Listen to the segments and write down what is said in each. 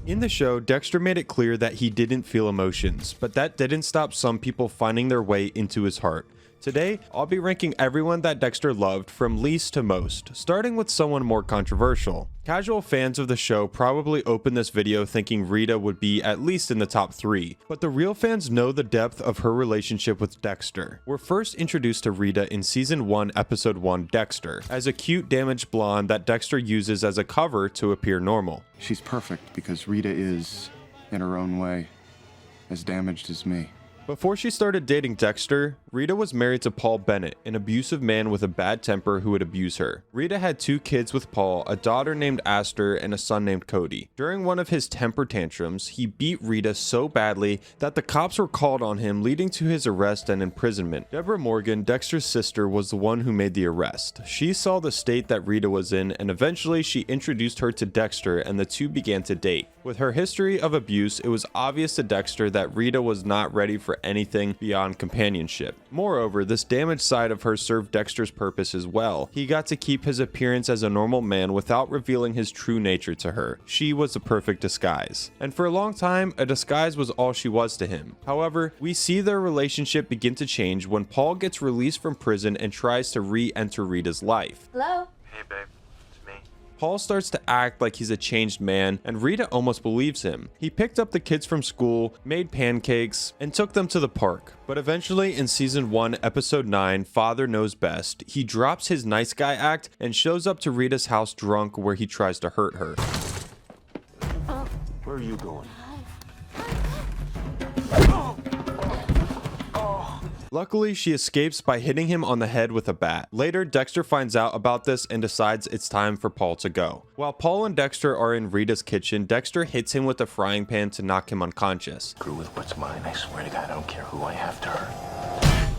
In the show, Dexter made it clear that he didn't feel emotions, but that didn't stop some people finding their way into his heart. Today, I'll be ranking everyone that Dexter loved from least to most, starting with someone more controversial. Casual fans of the show probably opened this video thinking Rita would be at least in the top 3, but the real fans know the depth of her relationship with Dexter. We're first introduced to Rita in Season 1, Episode 1, Dexter, as a cute damaged blonde that Dexter uses as a cover to appear normal. She's perfect because Rita is, in her own way, as damaged as me. Before she started dating Dexter, Rita was married to Paul Bennett, an abusive man with a bad temper who would abuse her. Rita had 2 kids with Paul, a daughter named Aster and a son named Cody. During one of his temper tantrums, he beat Rita so badly that the cops were called on him, leading to his arrest and imprisonment. Deborah Morgan, Dexter's sister, was the one who made the arrest. She saw the state that Rita was in, and eventually she introduced her to Dexter and the two began to date. With her history of abuse, it was obvious to Dexter that Rita was not ready for anything beyond companionship. Moreover, this damaged side of her served Dexter's purpose as well. He got to keep his appearance as a normal man without revealing his true nature to her. She was the perfect disguise. And for a long time, a disguise was all she was to him. However, we see their relationship begin to change when Paul gets released from prison and tries to re-enter Rita's life. Hello? Hey, babe. It's me. Paul starts to act like he's a changed man, and Rita almost believes him. He picked up the kids from school, made pancakes, and took them to the park. But eventually, in Season 1, Episode 9, Father Knows Best, he drops his nice guy act and shows up to Rita's house drunk where he tries to hurt her. Where are you going? Luckily, she escapes by hitting him on the head with a bat. Later, Dexter finds out about this and decides it's time for Paul to go. While Paul and Dexter are in Rita's kitchen, Dexter hits him with a frying pan to knock him unconscious. Screw with what's mine. I swear to God, I don't care who I have to hurt.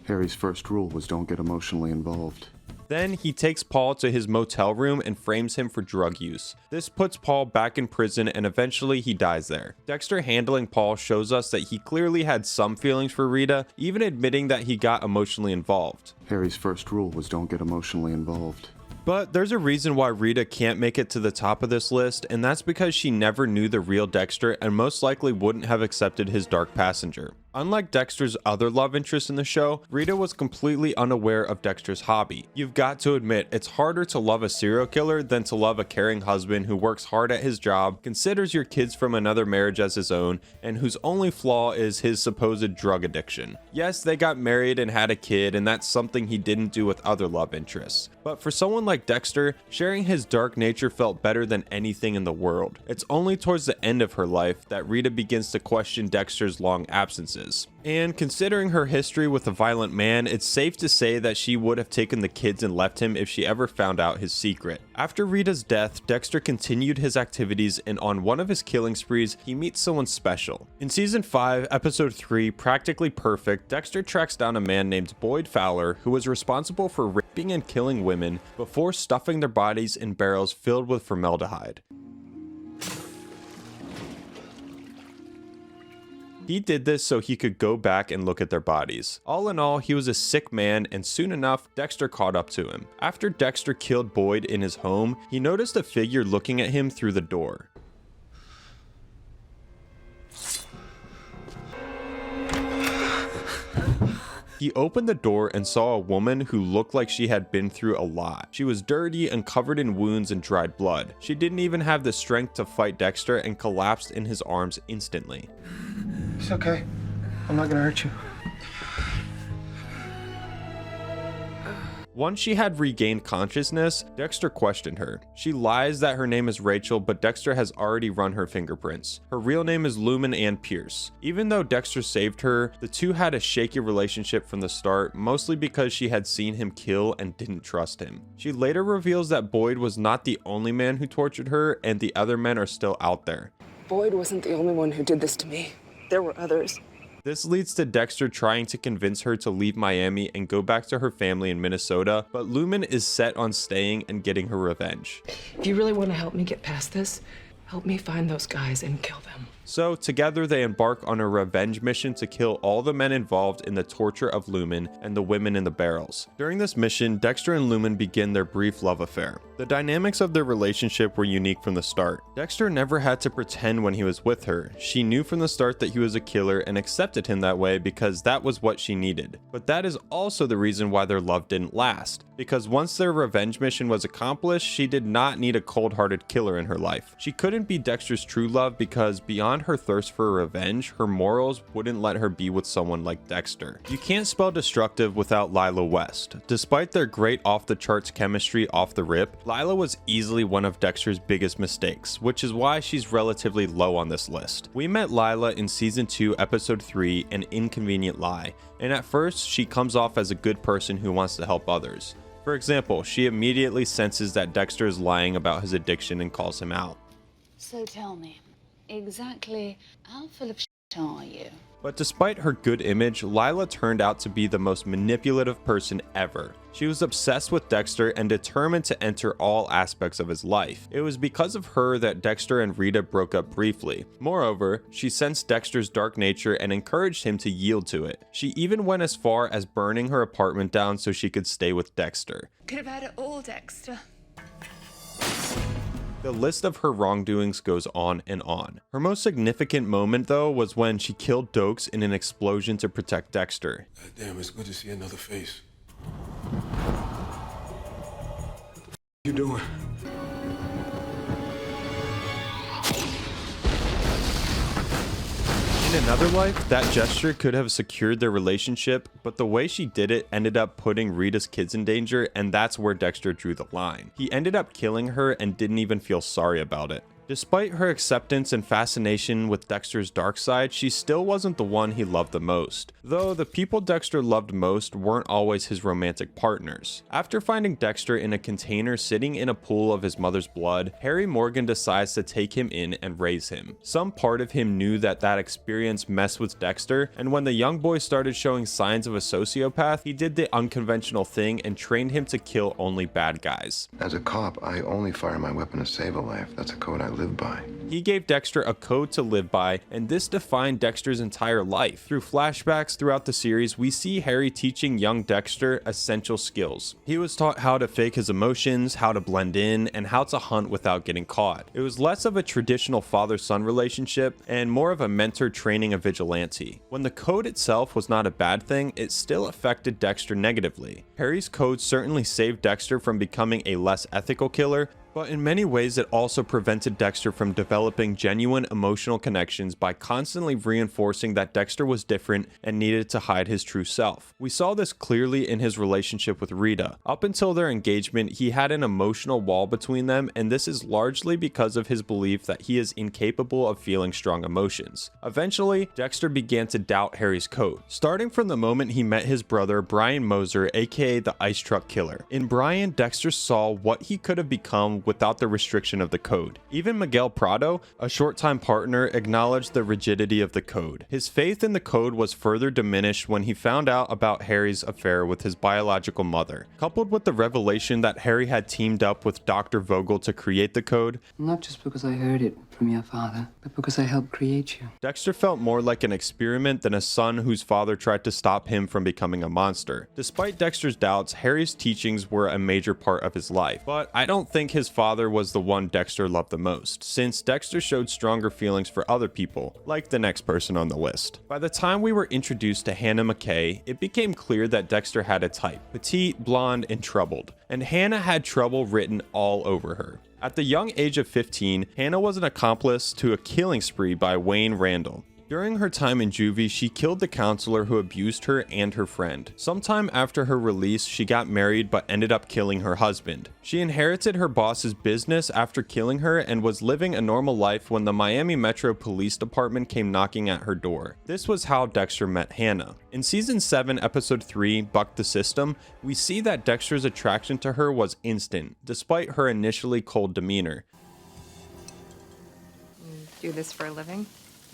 Harry's first rule was don't get emotionally involved. Then he takes Paul to his motel room and frames him for drug use. This puts Paul back in prison and eventually he dies there. Dexter handling Paul shows us that he clearly had some feelings for Rita, even admitting that he got emotionally involved. Harry's first rule was don't get emotionally involved. But there's a reason why Rita can't make it to the top of this list, and that's because she never knew the real Dexter and most likely wouldn't have accepted his dark passenger. Unlike Dexter's other love interests in the show, Rita was completely unaware of Dexter's hobby. You've got to admit, it's harder to love a serial killer than to love a caring husband who works hard at his job, considers your kids from another marriage as his own, and whose only flaw is his supposed drug addiction. Yes, they got married and had a kid, and that's something he didn't do with other love interests. But for someone like Dexter, sharing his dark nature felt better than anything in the world. It's only towards the end of her life that Rita begins to question Dexter's long absences. And considering her history with a violent man, it's safe to say that she would have taken the kids and left him if she ever found out his secret. After Rita's death, Dexter continued his activities, and on one of his killing sprees, he meets someone special. In Season 5, Episode 3, Practically Perfect, Dexter tracks down a man named Boyd Fowler who was responsible for raping and killing women before stuffing their bodies in barrels filled with formaldehyde. He did this so he could go back and look at their bodies. All in all, he was a sick man, and soon enough, Dexter caught up to him. After Dexter killed Boyd in his home, he noticed a figure looking at him through the door. He opened the door and saw a woman who looked like she had been through a lot. She was dirty and covered in wounds and dried blood. She didn't even have the strength to fight Dexter and collapsed in his arms instantly. It's okay. I'm not gonna hurt you. Once she had regained consciousness, Dexter questioned her. She lies that her name is Rachel, but Dexter has already run her fingerprints. Her real name is Lumen Ann Pierce. Even though Dexter saved her, the two had a shaky relationship from the start, mostly because she had seen him kill and didn't trust him. She later reveals that Boyd was not the only man who tortured her, and the other men are still out there. Boyd wasn't the only one who did this to me. There were others. This leads to Dexter trying to convince her to leave Miami and go back to her family in Minnesota, but Lumen is set on staying and getting her revenge. If you really want to help me get past this, Help me find those guys and kill them. So together they embark on a revenge mission to kill all the men involved in the torture of Lumen and the women in the barrels. During this mission, Dexter and Lumen begin their brief love affair. The dynamics of their relationship were unique from the start. Dexter never had to pretend when he was with her. She knew from the start that he was a killer and accepted him that way because that was what she needed. But that is also the reason why their love didn't last. Because once their revenge mission was accomplished, she did not need a cold-hearted killer in her life. She couldn't be Dexter's true love because beyond her thirst for revenge, her morals wouldn't let her be with someone like Dexter. You can't spell destructive without Lila West. Despite their great off-the-charts chemistry off the rip, Lila was easily one of Dexter's biggest mistakes, which is why she's relatively low on this list. We met Lila in season 2, episode 3, An Inconvenient Lie, and at first she comes off as a good person who wants to help others. For example, she immediately senses that Dexter is lying about his addiction and calls him out. So tell me, exactly how full of shit are you? But despite her good image, Lila turned out to be the most manipulative person ever. She was obsessed with Dexter and determined to enter all aspects of his life. It was because of her that Dexter and Rita broke up briefly. Moreover, she sensed Dexter's dark nature and encouraged him to yield to it. She even went as far as burning her apartment down so she could stay with Dexter. Could have had it all, Dexter. The list of her wrongdoings goes on and on. Her most significant moment, though, was when she killed Dokes in an explosion to protect Dexter. God damn, it's good to see another face. What you doing? In another life, that gesture could have secured their relationship, but the way she did it ended up putting Rita's kids in danger, and that's where Dexter drew the line. He ended up killing her and didn't even feel sorry about it. Despite her acceptance and fascination with Dexter's dark side, she still wasn't the one he loved the most. Though the people Dexter loved most weren't always his romantic partners. After finding Dexter in a container sitting in a pool of his mother's blood, Harry Morgan decides to take him in and raise him. Some part of him knew that experience messed with Dexter, and when the young boy started showing signs of a sociopath, he did the unconventional thing and trained him to kill only bad guys. As a cop, I only fire my weapon to save a life. That's a code I live by. He gave Dexter a code to live by, and this defined Dexter's entire life. Through flashbacks throughout the series, we see Harry teaching young Dexter essential skills. He was taught how to fake his emotions, how to blend in, and how to hunt without getting caught. It was less of a traditional father-son relationship and more of a mentor training a vigilante. When the code itself was not a bad thing, it still affected Dexter negatively. Harry's code certainly saved Dexter from becoming a less ethical killer, but in many ways it also prevented Dexter from developing genuine emotional connections by constantly reinforcing that Dexter was different and needed to hide his true self. We saw this clearly in his relationship with Rita. Up until their engagement, he had an emotional wall between them, and this is largely because of his belief that he is incapable of feeling strong emotions. Eventually, Dexter began to doubt Harry's code, starting from the moment he met his brother Brian Moser, aka the Ice Truck Killer. In Brian, Dexter saw what he could have become without the restriction of the code. Even Miguel Prado, a short-time partner, acknowledged the rigidity of the code. His faith in the code was further diminished when he found out about Harry's affair with his biological mother. Coupled with the revelation that Harry had teamed up with Dr. Vogel to create the code, not just because I heard it from your father, but because I helped create you. Dexter felt more like an experiment than a son whose father tried to stop him from becoming a monster. Despite Dexter's doubts, Harry's teachings were a major part of his life, but I don't think his father was the one Dexter loved the most, since Dexter showed stronger feelings for other people, like the next person on the list. By the time we were introduced to Hannah McKay, it became clear that Dexter had a type: petite, blonde, and troubled. And Hannah had trouble written all over her. At the young age of 15, Hannah was an accomplice to a killing spree by Wayne Randall. During her time in juvie, she killed the counselor who abused her and her friend. Sometime after her release, she got married but ended up killing her husband. She inherited her boss's business after killing her and was living a normal life when the Miami Metro Police Department came knocking at her door. This was how Dexter met Hannah. In season 7, episode 3, Buck the System, we see that Dexter's attraction to her was instant, despite her initially cold demeanor. Do this for a living?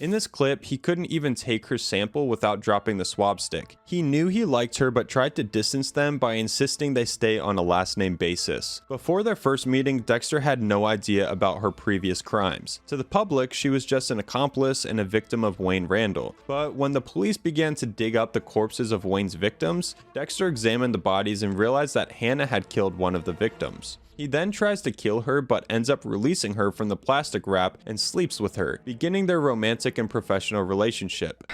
In this clip, he couldn't even take her sample without dropping the swab stick. He knew he liked her but tried to distance them by insisting they stay on a last name basis. Before their first meeting, Dexter had no idea about her previous crimes. To the public, she was just an accomplice and a victim of Wayne Randall. But when the police began to dig up the corpses of Wayne's victims, Dexter examined the bodies and realized that Hannah had killed one of the victims. He then tries to kill her but ends up releasing her from the plastic wrap and sleeps with her, beginning their romantic and professional relationship.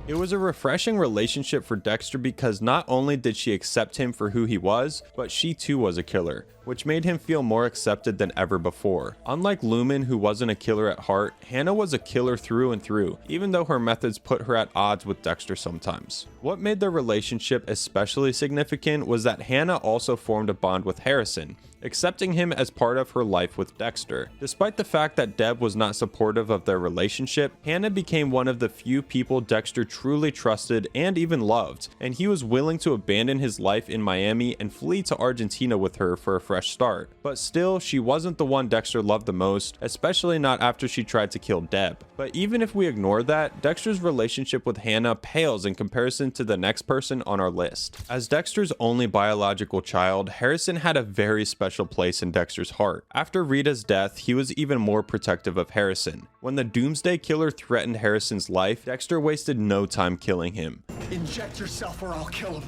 It was a refreshing relationship for Dexter because not only did she accept him for who he was, but she too was a killer, which made him feel more accepted than ever before. Unlike Lumen, who wasn't a killer at heart, Hannah was a killer through and through, even though her methods put her at odds with Dexter sometimes. What made their relationship especially significant was that Hannah also formed a bond with Harrison, accepting him as part of her life with Dexter. Despite the fact that Deb was not supportive of their relationship, Hannah became one of the few people Dexter truly trusted and even loved, and he was willing to abandon his life in Miami and flee to Argentina with her for a fresh start. But still, she wasn't the one Dexter loved the most, especially not after she tried to kill Deb. But even if we ignore that, Dexter's relationship with Hannah pales in comparison to the next person on our list. As Dexter's only biological child, Harrison had a very special place in Dexter's heart. After Rita's death, he was even more protective of Harrison. When the Doomsday Killer threatened Harrison's life, Dexter wasted no time killing him. Inject yourself or I'll kill him.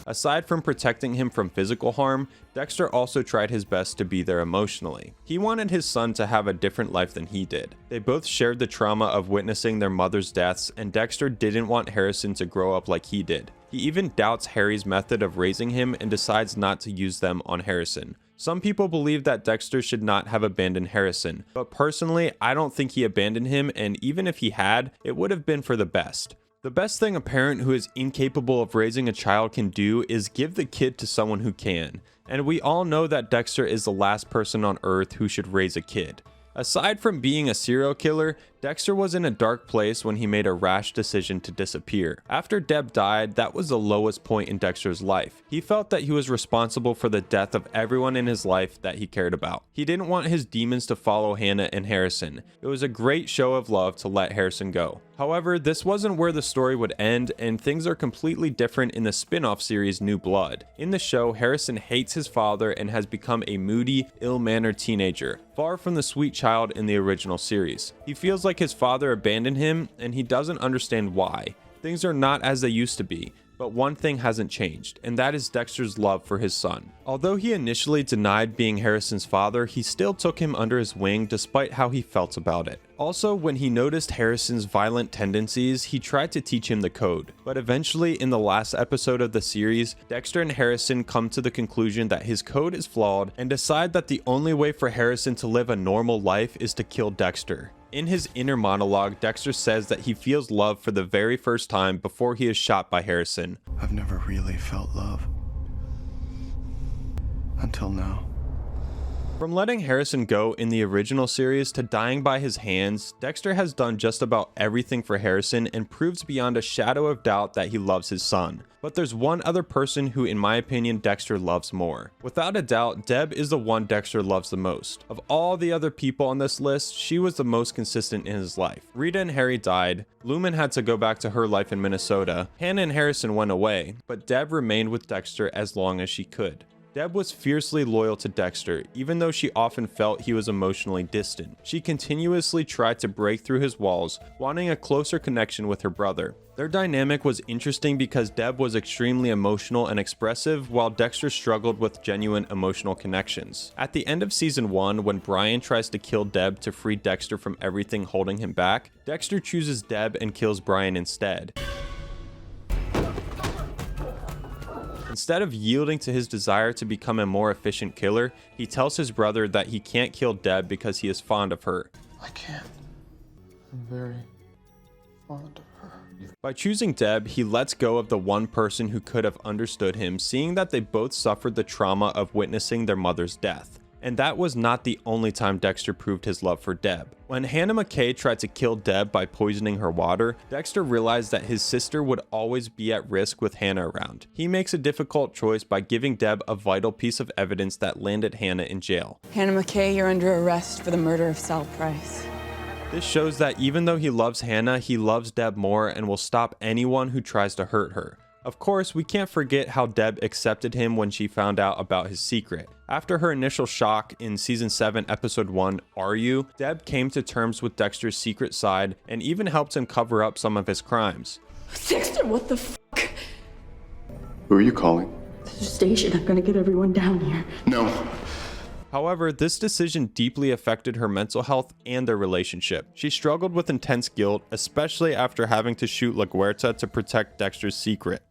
Aside from protecting him from physical harm, Dexter also tried his best to be there emotionally. He wanted his son to have a different life than he did. They both shared the trauma of witnessing their mother's deaths, and Dexter didn't want Harrison to grow up like he did. He even doubts Harry's method of raising him and decides not to use them on Harrison. Some people believe that Dexter should not have abandoned Harrison, but personally, I don't think he abandoned him, and even if he had, it would have been for the best. The best thing a parent who is incapable of raising a child can do is give the kid to someone who can. And we all know that Dexter is the last person on earth who should raise a kid. Aside from being a serial killer, Dexter was in a dark place when he made a rash decision to disappear. After Deb died, that was the lowest point in Dexter's life. He felt that he was responsible for the death of everyone in his life that he cared about. He didn't want his demons to follow Hannah and Harrison. It was a great show of love to let Harrison go. However, this wasn't where the story would end, and things are completely different in the spin-off series New Blood. In the show, Harrison hates his father and has become a moody, ill-mannered teenager, far from the sweet child in the original series. He feels like his father abandoned him, and he doesn't understand why. Things are not as they used to be. But one thing hasn't changed, and that is Dexter's love for his son. Although he initially denied being Harrison's father, he still took him under his wing despite how he felt about it. Also, when he noticed Harrison's violent tendencies, he tried to teach him the code. But eventually, in the last episode of the series, Dexter and Harrison come to the conclusion that his code is flawed and decide that the only way for Harrison to live a normal life is to kill Dexter. In his inner monologue, Dexter says that he feels love for the very first time before he is shot by Harrison. I've never really felt love. Until now. From letting Harrison go in the original series to dying by his hands, Dexter has done just about everything for Harrison and proves beyond a shadow of doubt that he loves his son. But there's one other person who, in my opinion, Dexter loves more. Without a doubt, Deb is the one Dexter loves the most. Of all the other people on this list, she was the most consistent in his life. Rita and Harry died, Lumen had to go back to her life in Minnesota, Hannah and Harrison went away, but Deb remained with Dexter as long as she could. Deb was fiercely loyal to Dexter, even though she often felt he was emotionally distant. She continuously tried to break through his walls, wanting a closer connection with her brother. Their dynamic was interesting because Deb was extremely emotional and expressive, while Dexter struggled with genuine emotional connections. At the end of season 1, when Brian tries to kill Deb to free Dexter from everything holding him back, Dexter chooses Deb and kills Brian instead. Instead of yielding to his desire to become a more efficient killer, he tells his brother that he can't kill Deb because he is fond of her. I can't. I'm very fond of her. By choosing Deb, he lets go of the one person who could have understood him, seeing that they both suffered the trauma of witnessing their mother's death. And that was not the only time Dexter proved his love for Deb. When Hannah McKay tried to kill Deb by poisoning her water, Dexter realized that his sister would always be at risk with Hannah around. He makes a difficult choice by giving Deb a vital piece of evidence that landed Hannah in jail. Hannah McKay, you're under arrest for the murder of Sal Price. This shows that even though he loves Hannah, he loves Deb more and will stop anyone who tries to hurt her. Of course, we can't forget how Deb accepted him when she found out about his secret. After her initial shock in season 7 episode 1, Are You?, Deb came to terms with Dexter's secret side and even helped him cover up some of his crimes. Dexter, what the fuck? Who are you calling? The station. I'm gonna get everyone down here. No. However, this decision deeply affected her mental health and their relationship. She struggled with intense guilt, especially after having to shoot La Huerta to protect Dexter's secret.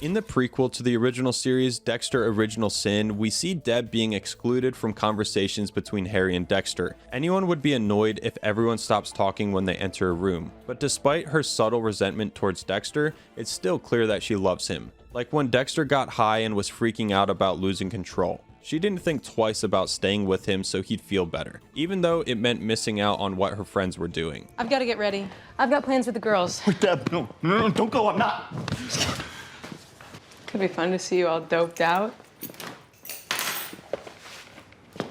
In the prequel to the original series, Dexter Original Sin, we see Deb being excluded from conversations between Harry and Dexter. Anyone would be annoyed if everyone stops talking when they enter a room. But despite her subtle resentment towards Dexter, it's still clear that she loves him. Like when Dexter got high and was freaking out about losing control. She didn't think twice about staying with him so he'd feel better, even though it meant missing out on what her friends were doing. I've got to get ready. I've got plans with the girls. Deb, no, don't go, I'm not. Could be fun to see you all doped out.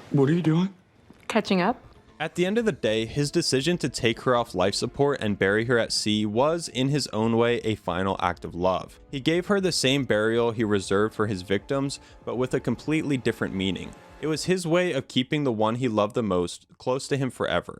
What are you doing? Catching up. At the end of the day, his decision to take her off life support and bury her at sea was, in his own way, a final act of love. He gave her the same burial he reserved for his victims, but with a completely different meaning. It was his way of keeping the one he loved the most close to him forever.